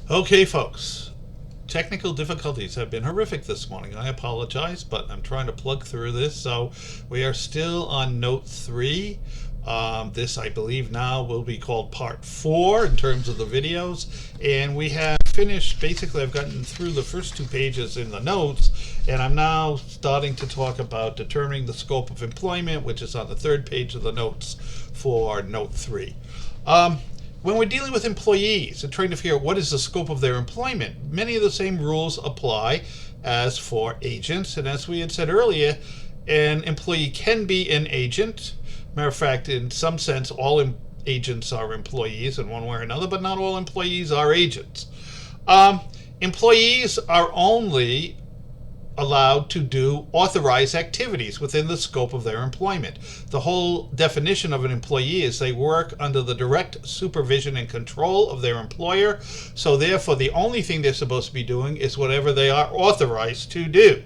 Okay, folks. Technical difficulties have been horrific this morning. I apologize, but I'm trying to plug through this. So we are still on note 3. This, I believe, now will be called part 4 in terms of the videos. And we have finished, basically, I've gotten through the first 2 pages in the notes, and I'm now starting to talk about determining the scope of employment, which is on the 3rd page of the notes for note 3. When we're dealing with employees and trying to figure out what is the scope of their employment, many of the same rules apply as for agents. And as we had said earlier, an employee can be an agent. Matter of fact, in some sense, all agents are employees in one way or another, but not all employees are agents. Employees are only allowed to do authorized activities within the scope of their employment. The whole definition of an employee is they work under the direct supervision and control of their employer, so therefore the only thing they're supposed to be doing is whatever they are authorized to do.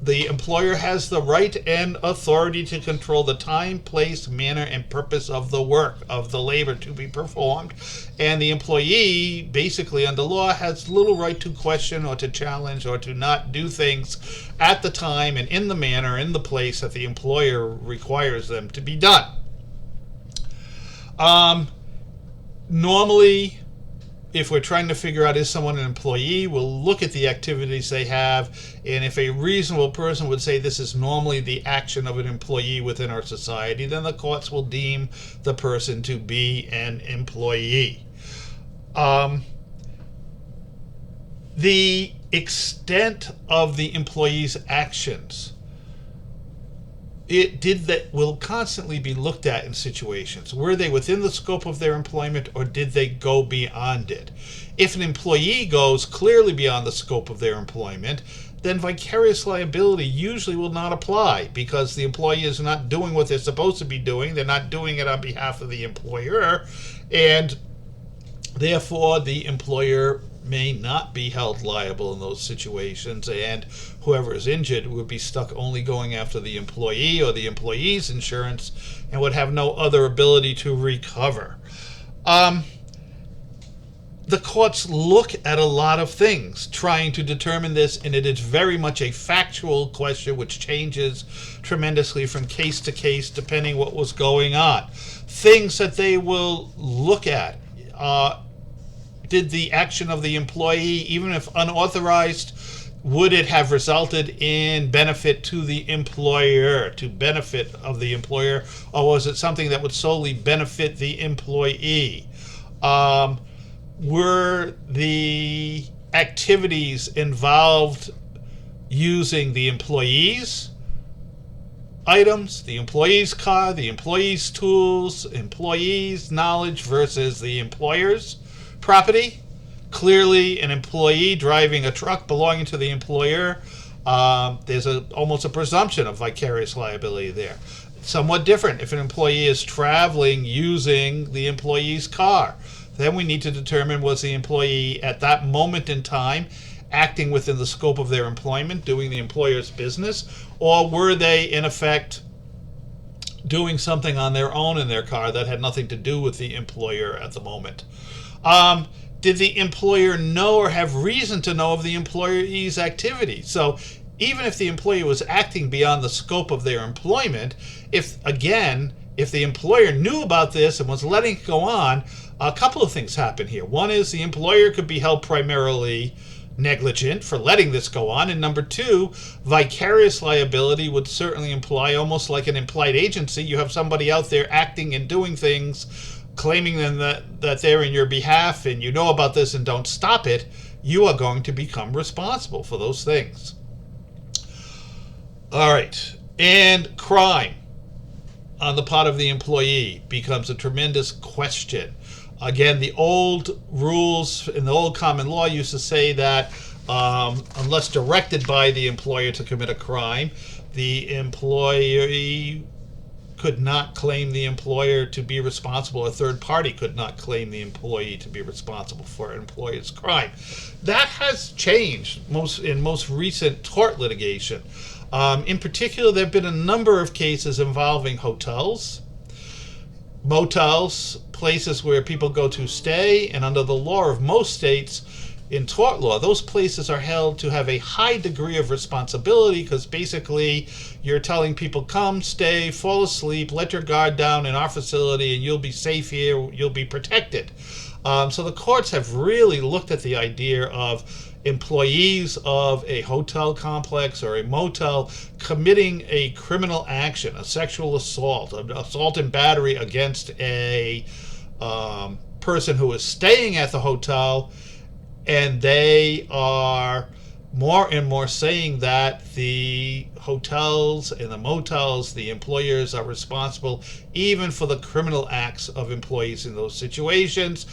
The employer has the right and authority to control the time, place, manner, and purpose of the work, of the labor to be performed. And the employee, basically under law, has little right to question or to challenge or to not do things at the time and in the manner, in the place that the employer requires them to be done. Normally, if we're trying to figure out is someone an employee, we'll look at the activities they have, and if a reasonable person would say this is normally the action of an employee within our society, then the courts will deem the person to be an employee. The extent of the employee's actions will constantly be looked at in situations. Were they within the scope of their employment, or did they go beyond it? If an employee goes clearly beyond the scope of their employment, then vicarious liability usually will not apply, because the employee is not doing what they're supposed to be doing. They're not doing it on behalf of the employer, and therefore the employer may not be held liable in those situations, and whoever is injured would be stuck only going after the employee or the employee's insurance and would have no other ability to recover. The courts look at a lot of things trying to determine this, and it is very much a factual question which changes tremendously from case to case depending what was going on. Things that they will look at: did the action of the employee, even if unauthorized, would it have resulted in benefit to the employer, to benefit of the employer, or was it something that would solely benefit the employee? Were the activities involved using the employee's items, the employee's car, the employee's tools, employee's knowledge versus the employer's property? Clearly, an employee driving a truck belonging to the employer, there's almost a presumption of vicarious liability there. Somewhat different if an employee is traveling using the employee's car. Then we need to determine, was the employee at that moment in time acting within the scope of their employment, doing the employer's business, or were they in effect doing something on their own in their car that had nothing to do with the employer at the moment? Did the employer know or have reason to know of the employee's activity? So even if the employee was acting beyond the scope of their employment, if the employer knew about this and was letting it go on, a couple of things happen here. One is the employer could be held primarily negligent for letting this go on, and number 2, vicarious liability would certainly imply, almost like an implied agency. You have somebody out there acting and doing things, claiming them that they're in your behalf, and you know about this and don't stop it, you are going to become responsible for those things. All right, and crime on the part of the employee becomes a tremendous question. Again, the old rules in the old common law used to say that unless directed by the employer to commit a crime, the employee could not claim the employer to be responsible. A third party could not claim the employee to be responsible for an employer's crime. That has changed in most recent tort litigation. In particular, there have been a number of cases involving hotels, motels, places where people go to stay, and under the law of most states, in tort law, those places are held to have a high degree of responsibility because basically you're telling people, come, stay, fall asleep, let your guard down in our facility and you'll be safe here, you'll be protected. So the courts have really looked at the idea of employees of a hotel complex or a motel committing a criminal action, a sexual assault, an assault and battery against a person who is staying at the hotel, and they are more and more saying that the hotels and the motels, the employers are responsible even for the criminal acts of employees in those situations.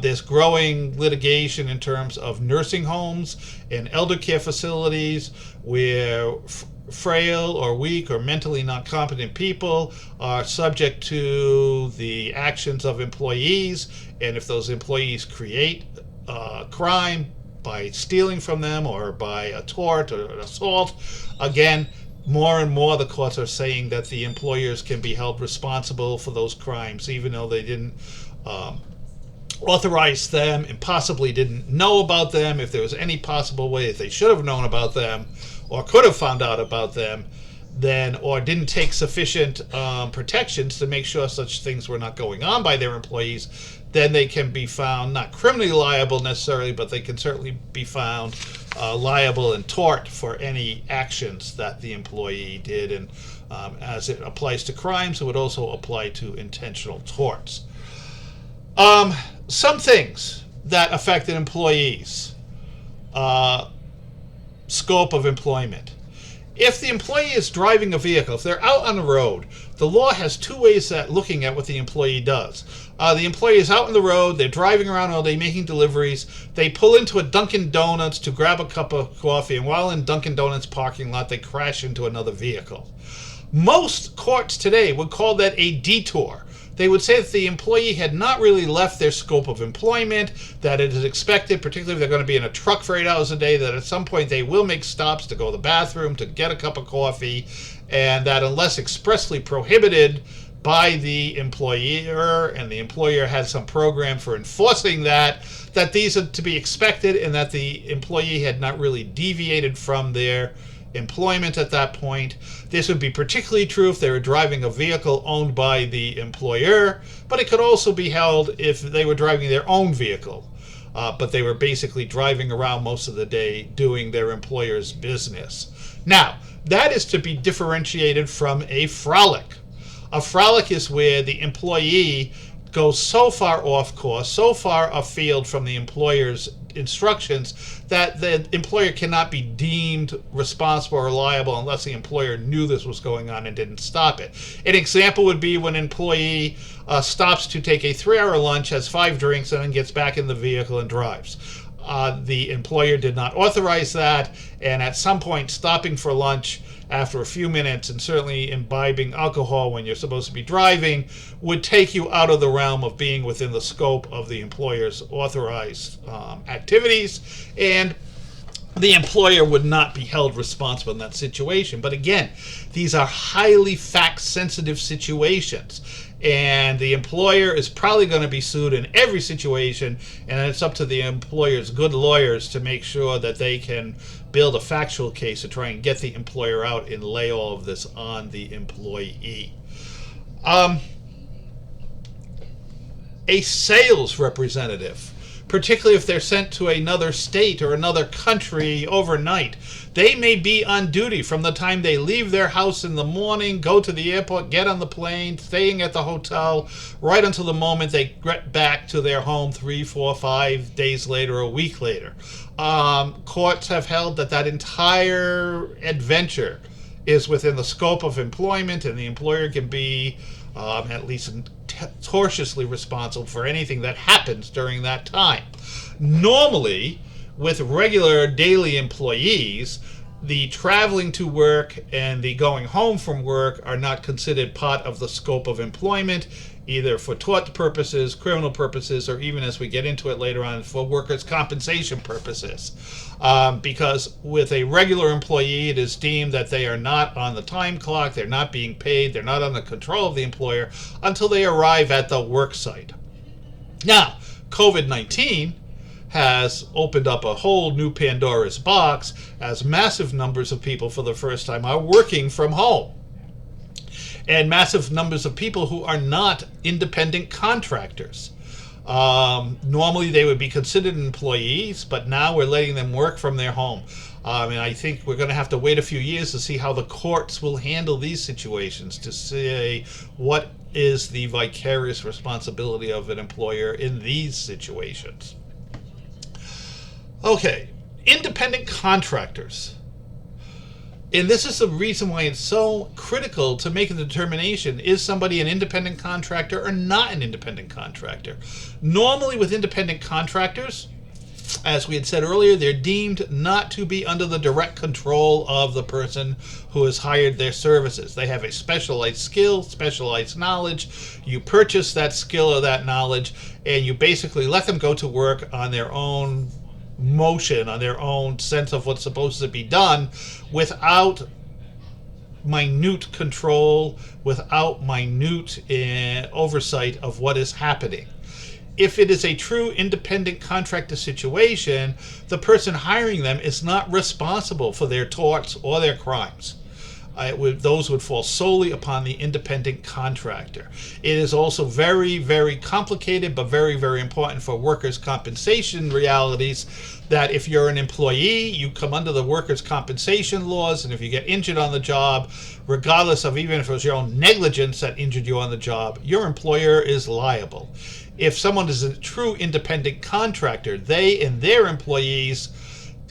There's growing litigation in terms of nursing homes and elder care facilities where frail or weak or mentally not competent people are subject to the actions of employees, and if those employees create crime by stealing from them or by a tort or an assault, again, more and more the courts are saying that the employers can be held responsible for those crimes, even though they didn't authorize them and possibly didn't know about them. If there was any possible way that they should have known about them or could have found out about them, then, or didn't take sufficient protections to make sure such things were not going on by their employees, then they can be found not criminally liable necessarily, but they can certainly be found liable in tort for any actions that the employee did. And as it applies to crimes, it would also apply to intentional torts. Some things that affect an employee's scope of employment. If the employee is driving a vehicle, if they're out on the road, the law has two ways at looking at what the employee does. The employee is out on the road, they're driving around all day making deliveries, they pull into a Dunkin' Donuts to grab a cup of coffee, and while in Dunkin' Donuts parking lot, they crash into another vehicle. Most courts today would call that a detour. They would say that the employee had not really left their scope of employment, that it is expected, particularly if they're going to be in a truck for 8 hours a day, that at some point they will make stops to go to the bathroom, to get a cup of coffee, and that unless expressly prohibited by the employer, and the employer has some program for enforcing that these are to be expected, and that the employee had not really deviated from their employment at that point. This would be particularly true if they were driving a vehicle owned by the employer, but it could also be held if they were driving their own vehicle, but they were basically driving around most of the day doing their employer's business. Now, that is to be differentiated from a frolic. A frolic is where the employee goes so far off course, so far afield from the employer's instructions that the employer cannot be deemed responsible or liable unless the employer knew this was going on and didn't stop it. An example would be when an employee stops to take a 3-hour lunch, has 5 drinks, and then gets back in the vehicle and drives. The employer did not authorize that, and at some point stopping for lunch after a few minutes and certainly imbibing alcohol when you're supposed to be driving would take you out of the realm of being within the scope of the employer's authorized activities, and the employer would not be held responsible in that situation. But again, these are highly fact-sensitive situations, and the employer is probably going to be sued in every situation, and it's up to the employer's good lawyers to make sure that they can build a factual case to try and get the employer out and lay all of this on the employee. A sales representative, particularly if they're sent to another state or another country overnight, they may be on duty from the time they leave their house in the morning, go to the airport, get on the plane, staying at the hotel, right until the moment they get back to their home 3, 4, 5 days later, a week later. Courts have held that entire adventure is within the scope of employment, and the employer can be at least tortiously responsible for anything that happens during that time. Normally, with regular daily employees, the traveling to work and the going home from work are not considered part of the scope of employment, either for tort purposes, criminal purposes, or even, as we get into it later on, for workers' compensation purposes. Because with a regular employee, it is deemed that they are not on the time clock, they're not being paid, they're not under control of the employer until they arrive at the work site. Now, COVID-19 has opened up a whole new Pandora's box, as massive numbers of people for the first time are working from home. And massive numbers of people who are not independent contractors. Normally they would be considered employees, but now we're letting them work from their home. And I think we're going to have to wait a few years to see how the courts will handle these situations, to say what is the vicarious responsibility of an employer in these situations. Okay, independent contractors. And this is the reason why it's so critical to make a determination, is somebody an independent contractor or not an independent contractor? Normally with independent contractors, as we had said earlier, they're deemed not to be under the direct control of the person who has hired their services. They have a specialized skill, specialized knowledge. You purchase that skill or that knowledge, and you basically let them go to work on their own motion, on their own sense of what's supposed to be done, without minute control, without minute oversight of what is happening. If it is a true independent contractor situation, the person hiring them is not responsible for their torts or their crimes. Those would fall solely upon the independent contractor. It is also very, very complicated, but very, very important for workers' compensation realities, that if you're an employee, you come under the workers' compensation laws, and if you get injured on the job, regardless of even if it was your own negligence that injured you on the job, your employer is liable. If someone is a true independent contractor, they and their employees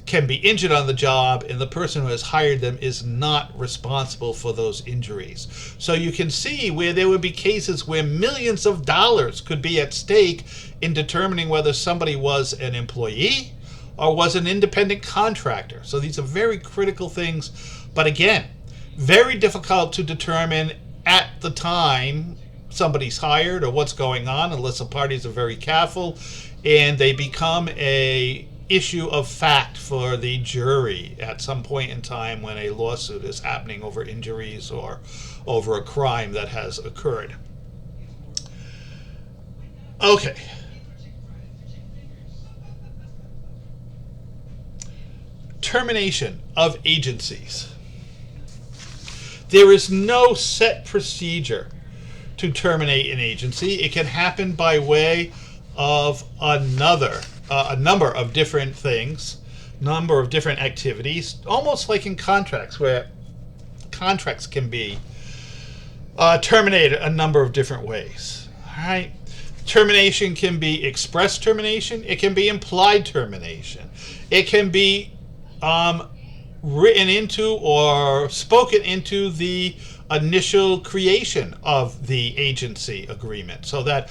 can be injured on the job, and the person who has hired them is not responsible for those injuries. So you can see where there would be cases where millions of dollars could be at stake in determining whether somebody was an employee or was an independent contractor. So these are very critical things, but again, very difficult to determine at the time somebody's hired or what's going on, unless the parties are very careful, and they become a issue of fact for the jury at some point in time when a lawsuit is happening over injuries or over a crime that has occurred. Okay. Termination of agencies. There is no set procedure to terminate an agency. It can happen by way of a number of different things, number of different activities, almost like in contracts, where contracts can be terminated a number of different ways. All right. Termination can be express termination. It can be implied termination. It can be written into or spoken into the initial creation of the agency agreement, so that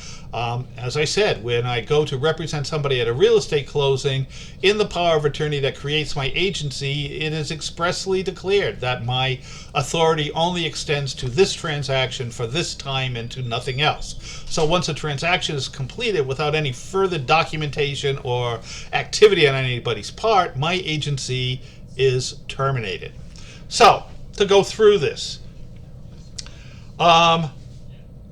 as I said, when I go to represent somebody at a real estate closing, in the power of attorney that creates my agency, it is expressly declared that my authority only extends to this transaction for this time and to nothing else. So once a transaction is completed without any further documentation or activity on anybody's part, my agency is terminated. So to go through this,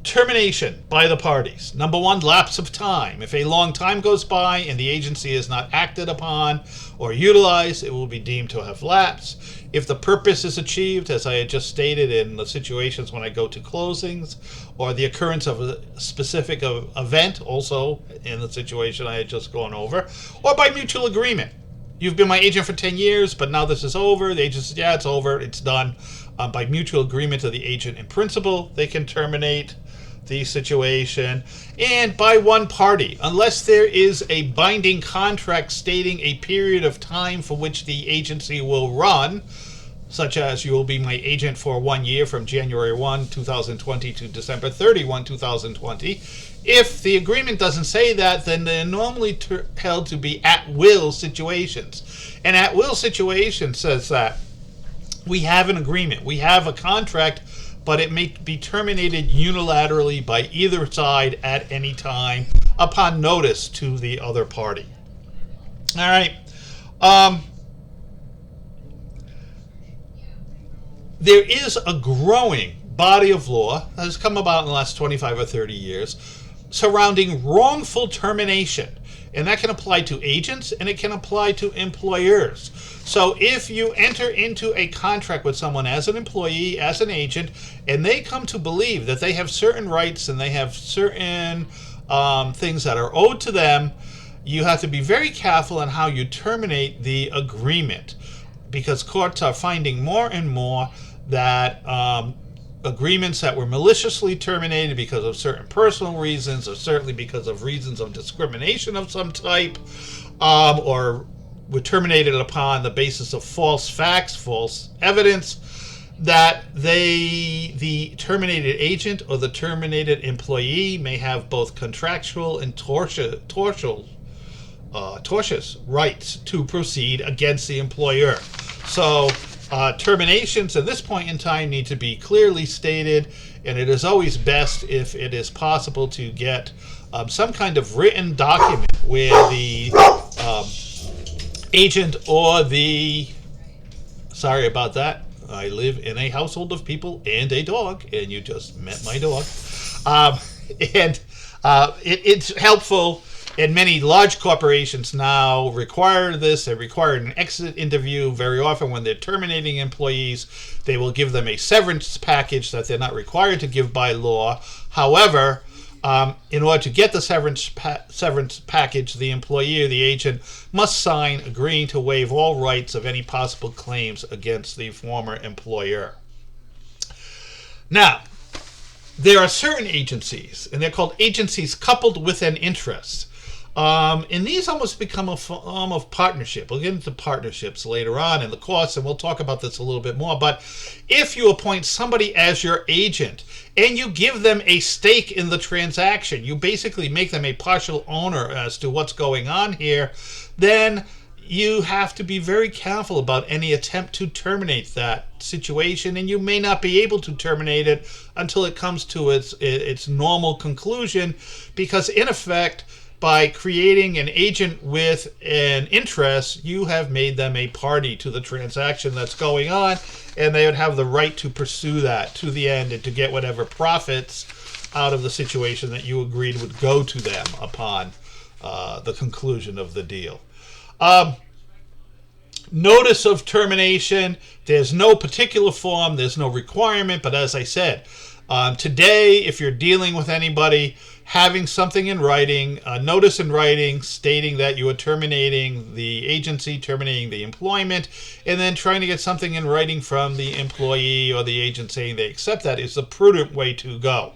termination by the parties. Number one, lapse of time. If a long time goes by and the agency is not acted upon or utilized, it will be deemed to have lapsed. If the purpose is achieved, as I had just stated in the situations when I go to closings, or the occurrence of a specific event, also in the situation I had just gone over, or by mutual agreement. You've been my agent for 10 years, but now this is over. The agent says, yeah, it's over, it's done. By mutual agreement of the agent in principle, they can terminate the situation. And by one party, unless there is a binding contract stating a period of time for which the agency will run, such as you will be my agent for 1 year from January 1, 2020 to December 31, 2020. If the agreement doesn't say that, then they're normally held to be at-will situations. An at-will situation says that we have an agreement, we have a contract, but it may be terminated unilaterally by either side at any time upon notice to the other party. All right. There is a growing body of law that has come about in the last 25 or 30 years surrounding wrongful termination. And that can apply to agents and it can apply to employers. So if you enter into a contract with someone as an employee, as an agent, and they come to believe that they have certain rights and they have certain things that are owed to them, you have to be very careful on how you terminate the agreement, because courts are finding more and more that agreements that were maliciously terminated because of certain personal reasons, or certainly because of reasons of discrimination of some type, or were terminated upon the basis of false facts, false evidence, that the terminated agent or the terminated employee may have both contractual and tortious rights to proceed against the employer. So terminations at this point in time need to be clearly stated, and it is always best if it is possible to get some kind of written document where the agent or the... Sorry about that. I live in a household of people and a dog, and you just met my dog. It's helpful. And many large corporations now require this. They require an exit interview. Very often when they're terminating employees, they will give them a severance package that they're not required to give by law. However, in order to get the severance package, the employee or the agent must sign agreeing to waive all rights of any possible claims against the former employer. Now, there are certain agencies, and they're called agencies coupled with an interest. And these almost become a form of partnership. We'll get into partnerships later on in the course, and we'll talk about this a little bit more. But if you appoint somebody as your agent and you give them a stake in the transaction, you basically make them a partial owner as to what's going on here, then you have to be very careful about any attempt to terminate that situation, and you may not be able to terminate it until it comes to its normal conclusion, because in effect, by creating an agent with an interest, you have made them a party to the transaction that's going on, and they would have the right to pursue that to the end and to get whatever profits out of the situation that you agreed would go to them upon the conclusion of the deal. Notice of termination, there's no particular form, there's no requirement, but as I said, today, if you're dealing with anybody, having something in writing, a notice in writing stating that you are terminating the agency, terminating the employment, and then trying to get something in writing from the employee or the agent saying they accept that is the prudent way to go.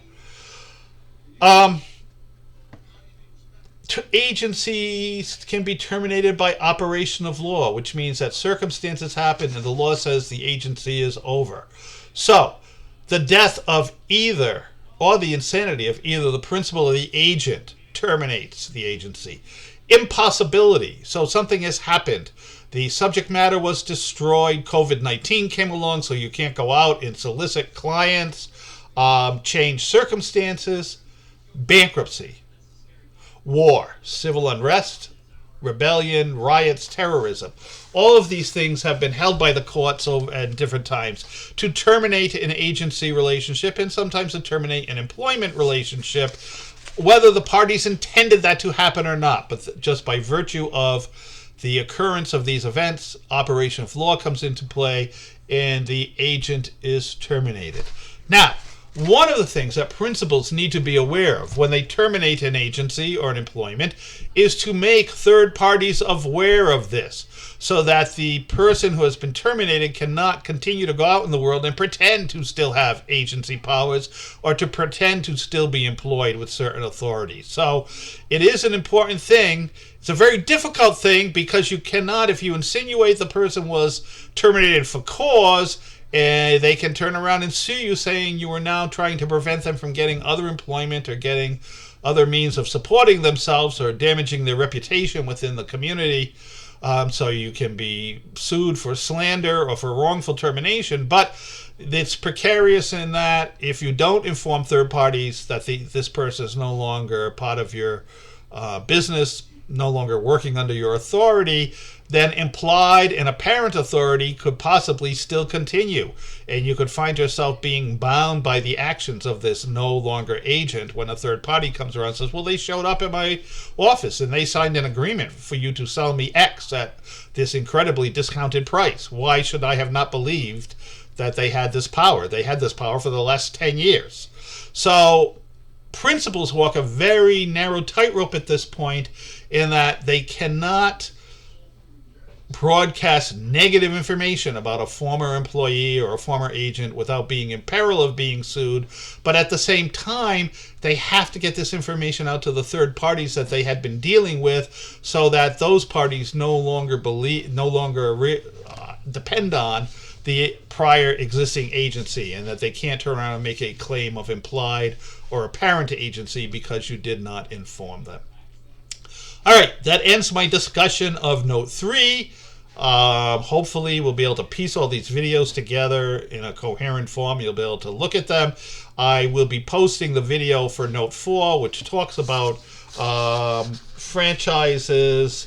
Agencies can be terminated by operation of law, which means that circumstances happen and the law says the agency is over. So, the death of either, or the insanity of either the principal or the agent, terminates the agency. Impossibility. So something has happened. The subject matter was destroyed. COVID-19 came along, so you can't go out and solicit clients. Change circumstances. Bankruptcy. War. Civil unrest. Rebellion, riots, terrorism. All of these things have been held by the courts at different times to terminate an agency relationship and sometimes to terminate an employment relationship, whether the parties intended that to happen or not. But just by virtue of the occurrence of these events, operation of law comes into play and the agent is terminated. Now, one of the things that principals need to be aware of when they terminate an agency or an employment is to make third parties aware of this, so that the person who has been terminated cannot continue to go out in the world and pretend to still have agency powers or to pretend to still be employed with certain authorities. So it is an important thing. It's a very difficult thing because you cannot, if you insinuate the person was terminated for cause, they can turn around and sue you saying you are now trying to prevent them from getting other employment or getting other means of supporting themselves or damaging their reputation within the community. So you can be sued for slander or for wrongful termination. But it's precarious in that if you don't inform third parties that this person is no longer part of your business, no longer working under your authority, then implied and apparent authority could possibly still continue. And you could find yourself being bound by the actions of this no longer agent when a third party comes around and says, well, they showed up at my office and they signed an agreement for you to sell me X at this incredibly discounted price. Why should I have not believed that they had this power? They had this power for the last 10 years. So principals walk a very narrow tightrope at this point, in that they cannot broadcast negative information about a former employee or a former agent without being in peril of being sued. But at the same time, they have to get this information out to the third parties that they had been dealing with, so that those parties no longer depend on the prior existing agency, and that they can't turn around and make a claim of implied or apparent agency because you did not inform them. All right, that ends my discussion of Note 3. Hopefully we'll be able to piece all these videos together in a coherent form. You'll be able to look at them. I will be posting the video for Note 4, which talks about franchises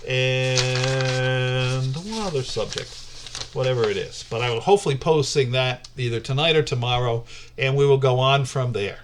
and one other subject, whatever it is. But I will hopefully posting that either tonight or tomorrow, and we will go on from there.